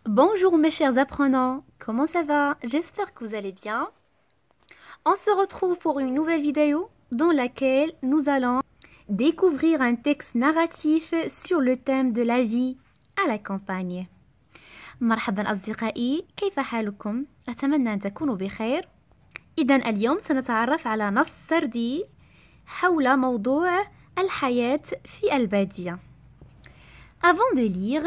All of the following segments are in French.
Bonjour mes chers apprenants, comment ça va? J'espère que vous allez bien. On se retrouve pour une nouvelle vidéo dans laquelle nous allons découvrir un texte narratif sur le thème de la vie à la campagne. مرحبا أصدقائي، كيف حالكم؟ أتمنى أن تكونوا بخير. إذن اليوم سنتعرف على نص سردي حول موضوع الحياة في البادية. Avant de lire,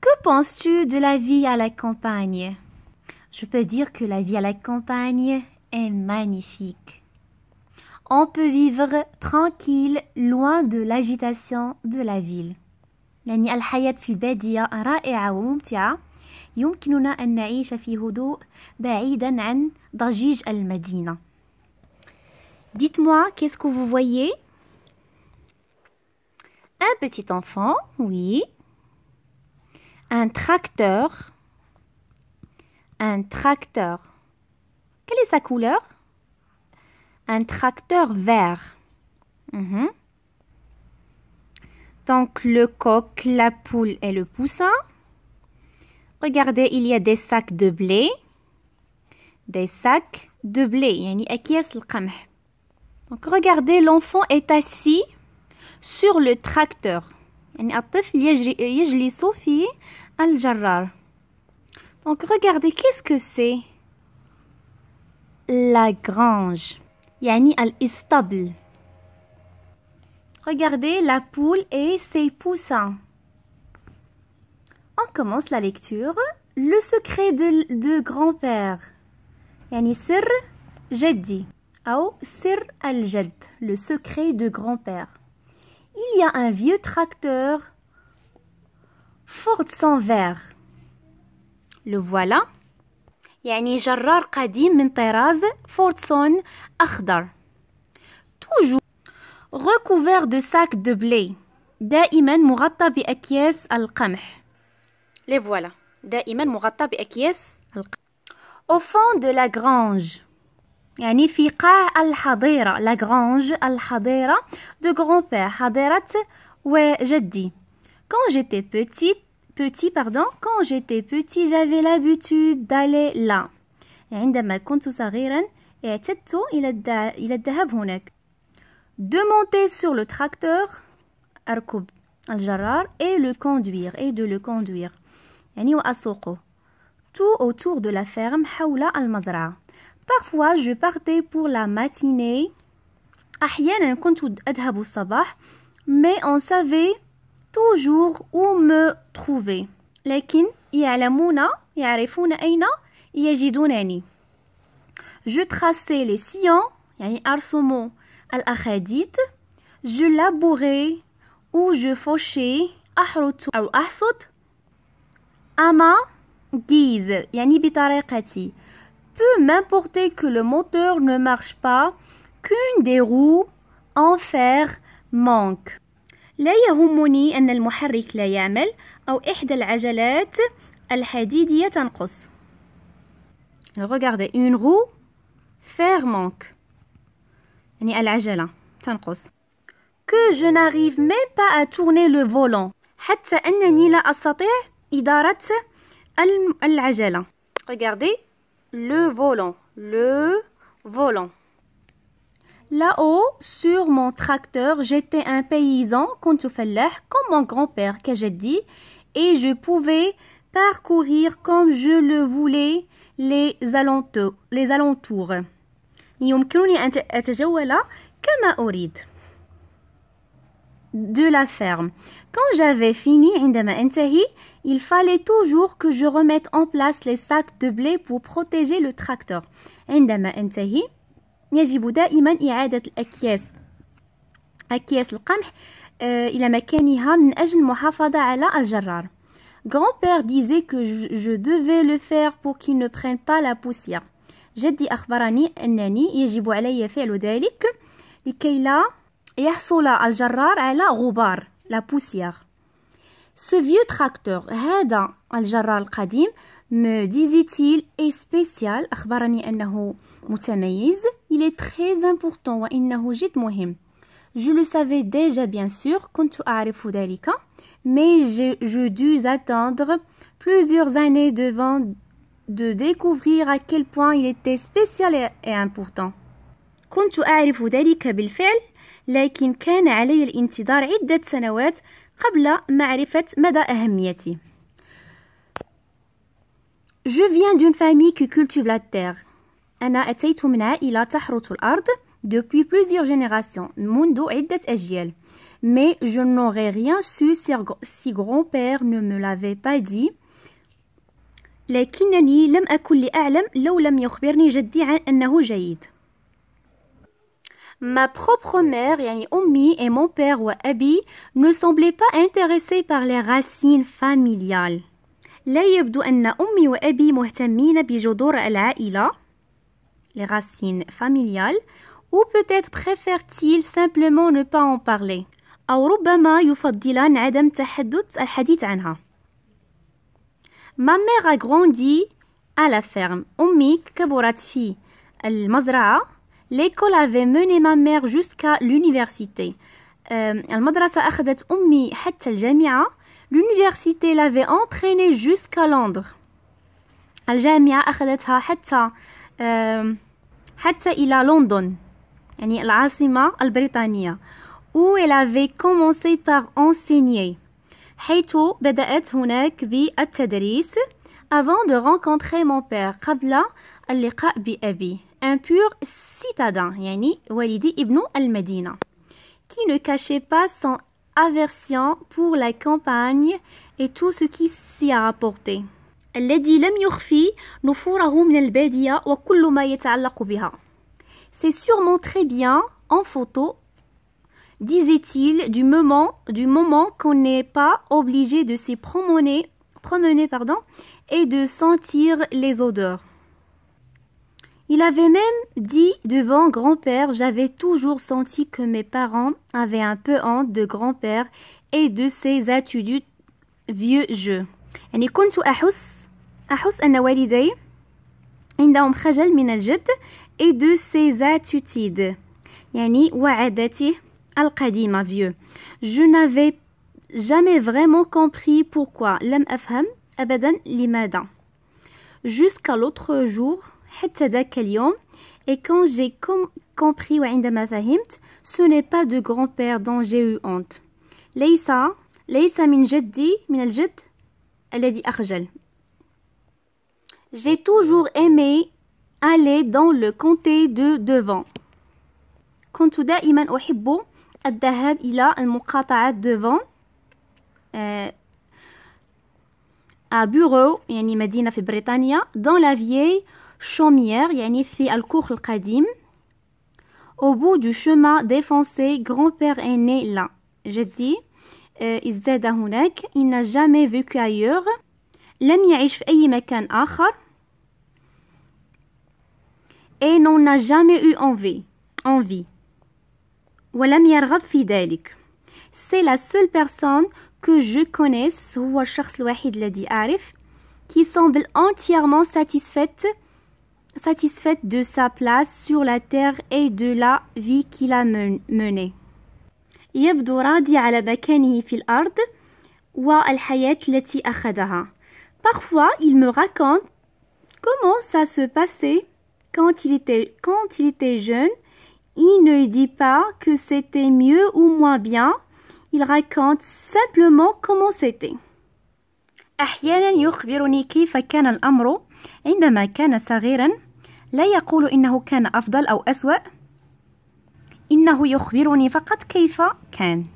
que penses-tu de la vie à la campagne? Je peux dire que la vie à la campagne est magnifique. On peut vivre tranquille, loin de l'agitation de la ville. يعني الحياة في البادية رائعة وممتعة. يمكننا أن نعيش في هدوء بعيدا عن ضجيج المدينة. Dites-moi, qu'est-ce que vous voyez? Un petit enfant, oui. Un tracteur. Un tracteur. Quelle est sa couleur? Un tracteur vert. Donc le coq, la poule et le poussin. Regardez, il y a des sacs de blé. Des sacs de blé. يعني أكياس القمح. Donc regardez, l'enfant est assis sur le tracteur. يعني الطفل يجلس في الجرار. Donc regardez, qu'est-ce que c'est? La grange. يعني الإسطبل. Regardez la poule et ses poussins. On commence la lecture. Le secret de grand-père. يعني سر جدي أو سر الجد. Le secret de grand-père. Il y a un vieux tracteur Fordson vert. Le voilà. يعني جرار قديم من طراز فوردسون أخضر. Toujours recouvert de sacs de blé. دائما مغطى بأكياس القمح. Les voilà. دائما مغطى بأكياس القمح. Au fond de la grange. يعني في قاع الحظيرة. La grange الحظيرة de grand-père. حظيرة وجدي. Quand j'étais petit, j'avais l'habitude d'aller là. عندما كنت صغيرا اعتدت إلى الذهاب هناك. De monter sur le tracteur أركب الجرار et de le conduire. يعني وأسوقه. Tout autour de la ferme حول المزرعة. Parfois je partais pour la matinée. أحيانا كنت أذهب الصباح. Mais on savait toujours où me trouver. لكن يعرفون أين يجدونني. Je traçais les sillons يعني أرسم الأخاديد. Je labourais ou je fauchais أحرث أو أحصد. À ma guise يعني بطريقتي. Peu m'importer que le moteur ne marche pas, qu'une des roues en fer manque. لا يهمني أن المحرك لا يعمل أو إحدى العجلات الحديدية تنقص. Regardez, une roue, fer manque. يعني العجلة تنقص. Que je n'arrive même pas à tourner le volant. حتى أنني لا أستطيع إدارة العجلة. Regardez, le volant. Là-haut, sur mon tracteur, j'étais un paysan, كنت فلاح, comme mon grand-père, كجدي, et je pouvais parcourir comme je le voulais les alentours. يمكنني أن أتجول كما أريد. De la ferme. Quand j'avais fini, عندما انتهي, il fallait toujours que je remette en place les sacs de blé pour protéger le tracteur. عندما انتهي, يجب دائما إعادة أكياس القمح إلى مكانها من أجل المحافظة على الجرار. Grand-père disait que je devais le faire pour qu'il ne prenne pas la poussière. جدي أخبرني أنني يجب علي فعل ذلك لكي لا يحصل الجرار على غبار la poussière. Ce vieux tracteur هذا الجرار القديم me disait-il est spécial. أخبرني أنه متميز. Il est très important وإنه جد مهم. Je le savais déjà bien sûr, كنت أعرف ذلك, mais je dus attendre plusieurs années devant de découvrir à quel point il était spécial et important. كنت أعرف ذلك بالفعل, لكن كان علي الانتظار عدة سنوات قبل معرفة مدى أهميته. Je viens d'une famille qui cultive la terre. أنا أتيت من عائلة تحرث الأرض depuis plusieurs générations, منذ عدة أجيال. Mais je n'aurais rien su si grand-père ne me l'avait pas dit. لكنني لم أكن لأعلم لو لم يخبرني جدي عن أنه جيد. Ma propre mère, يعني أمي, et mon père وأبي ne semblaient pas intéressés par les racines familiales. لا يبدو أن أمي وأبي مهتمين بجذور العائلة, les racines familiales, ou peut-être préfèrent-ils simplement ne pas en parler. أو ربما يفضلان عدم الحديث عنها. Ma mère a grandi à la ferme. أمي كبرت في المزرعة. L'école avait mené ma mère jusqu'à l'université. المدرسة أخذت أمي حتى الجامعة. L'université l'avait entraînée jusqu'à Londres. الجامعة أخذتها حتى إلى لندن, يعني العاصمة البريطانية, où elle avait commencé par enseigner. حيث بدأت هناك بالتدريس avant de rencontrer mon père, قبل اللقاء بأبي. Un pur citadin, يعني والدي ابن المدينة, qui ne cachait pas son aversion pour la campagne et tout ce qui s'y a rapporté. الذي لم يخفي نفوره من البادية وكل ما يتعلق بها. C'est sûrement très bien en photo, disait-il, du moment qu'on n'est pas obligé de s'y promener, et de sentir les odeurs. Il avait même dit devant grand-père, j'avais toujours senti que mes parents avaient un peu honte de grand-père et de ses attitudes vieux jeu. يعني كنت أحس أن والدي عندهم خجل من الجد et de ses attitudes, يعني وعاداته القديمة vieux. Je n'avais jamais vraiment compris pourquoi. لم أفهم أبدا لماذا. Jusqu'à l'autre jour, حتى ذاك اليوم, et quand j'ai compris وعندما فهمت, ce n'est pas de grand-père dont j'ai eu honte. ليس من جدي, من الجد الذي أخجل. J'ai toujours aimé aller dans le comté de devant. كنت دائما أحب الذهاب إلى المقاطعة devant, à Bureau, يعني مدينة في بريطانيا, dans la vieille chaumière, يعني في الكوخ القديم. Au bout du chemin défoncé, grand-père est né là. جدي ازداد هناك. Il n'a jamais vécu ailleurs. لم يعيش في أي مكان آخر. Et n'en a jamais eu envie. ولم يرغب في ذلك. C'est la seule personne que je connaisse, هو الشخص الوحيد الذي أعرف, qui semble entièrement satisfaite de sa place sur la terre et de la vie qu'il a menée. يبدو راضي على مكانه في الأرض والحياة التي أخذها. Parfois, il me raconte comment ça se passait quand il était jeune. Il ne dit pas que c'était mieux ou moins bien. Il raconte simplement comment c'était. أحيانا يخبرني كيف كان الأمر عندما كان صغيرا. لا يقول إنه كان أفضل أو أسوأ. إنه يخبرني فقط كيف كان.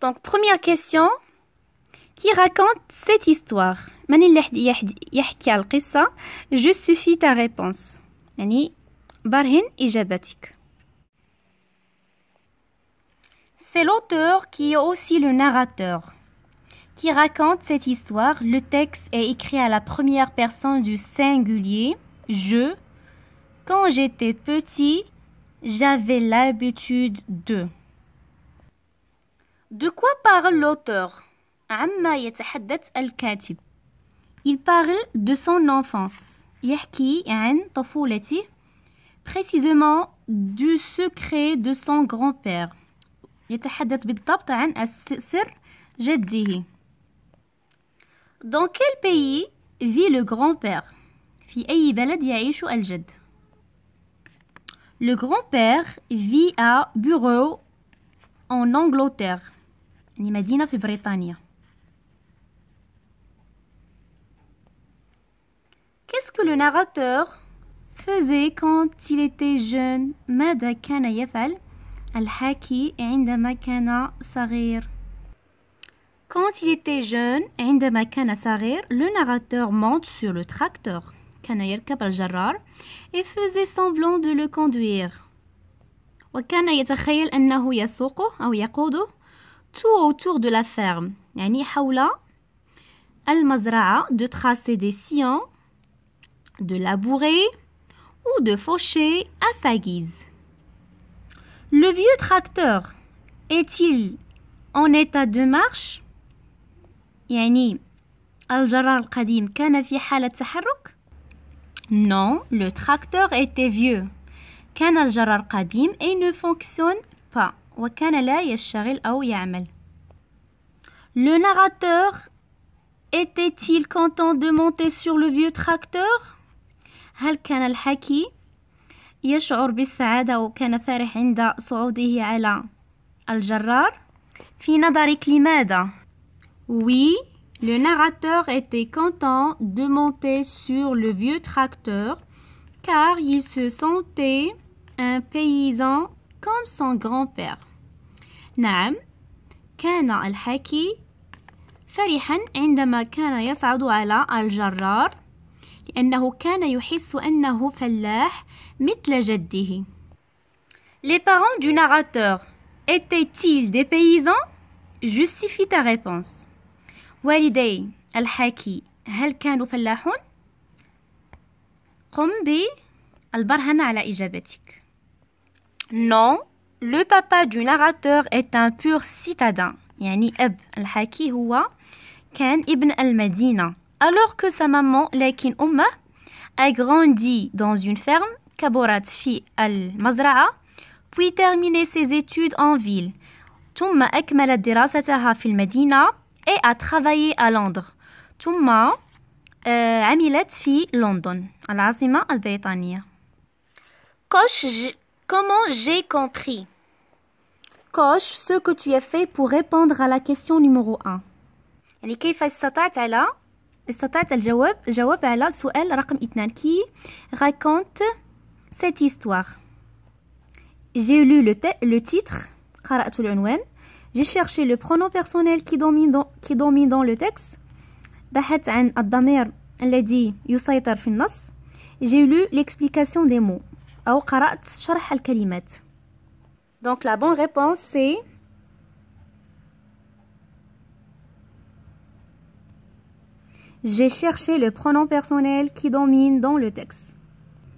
Donc première question, qui raconte cette histoire? من اللي يحكي القصة؟ Justifie ta réponse. يعني برهن إجابتك. C'est l'auteur qui est aussi le narrateur qui raconte cette histoire. Le texte est écrit à la première personne du singulier. Je, quand j'étais petit, j'avais l'habitude de. De quoi parle l'auteur? عما يتحدث الكاتب. Il parle de son enfance. يحكي عن طفولته. Précisément du secret de son grand-père. يتحدث بالضبط عن سر جده. Dans quel pays vit le grand-père? في أي بلد يعيش الجد؟ Le grand-père vit à Bureau en Angleterre. يعني مدينة في بريطانيا. Qu'est-ce que le narrateur faisait quand il était jeune؟ ماذا كان يفعل الحاكي عندما كان صغير؟ Quand il était jeune عندما كان صغير le narrateur monte sur le tracteur. كان يركب الجرار et faisait semblant de le conduire. وكان يتخيل أنه يسوقه أو يقوده tout autour de la ferme. يعني حول المزرعة de tracer des sillons, de labourer ou de faucher à sa guise. Le vieux tracteur est-il en état de marche؟ يعني الجرار القديم كان في حالة تحرك؟ Non, le tracteur était vieux. كان الجرار قديم et ne fonctionne pas. وكان لا يشتغل أو يعمل. Le narrateur était-il content de monter sur le vieux tracteur؟ هل كان الحكي يشعر بالسعادة وكان فرح عند صعوده على الجرار؟ في نظرك لماذا؟ Oui, le narrateur était content de monter sur le vieux tracteur car il se sentait un paysan comme son grand-père. نعم، كان الحكي فرحا عندما كان يصعد على الجرار لأنه كان يحس أنه فلاح مثل جده. Les parents du narrateur étaient-ils des paysans? Justifie ta réponse. والدي الحاكي هل كانوا فلاحون؟ قم بالبرهنة على إجابتك. Non, le papa du narrateur est un pur citadin. يعني أب الحاكي هو كان ابن المدينة. Alors que sa maman لكن أمه a grandi dans une ferme كبرت في المزرعة puis terminé ses études en ville. ثم أكملت دراستها في المدينة et a travaillé à Londres. ثم عملت في لندن العاصمة البريطانية. Coche comment j'ai compris. Coche ce que tu as fait pour répondre à la question numéro 1. يعني كيف استطعت الجواب على سؤال رقم 2 qui raconte cette histoire. J'ai lu le titre, قرأت العنوان. J'ai cherché le pronom personnel qui domine dans le texte. بحثت عن الضمير الذي يسيطر في النص. J'ai lu l'explication des mots أو قرأت شرح الكلمات. Donc la bonne réponse c'est j'ai cherché le pronom personnel qui domine dans le texte.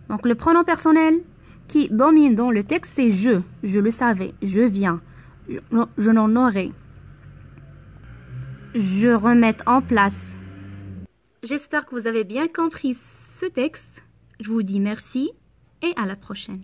Donc le pronom personnel qui domine dans le texte c'est je. Je le savais, je viens. Je n'en aurai. Je remette en place. J'espère que vous avez bien compris ce texte. Je vous dis merci et à la prochaine.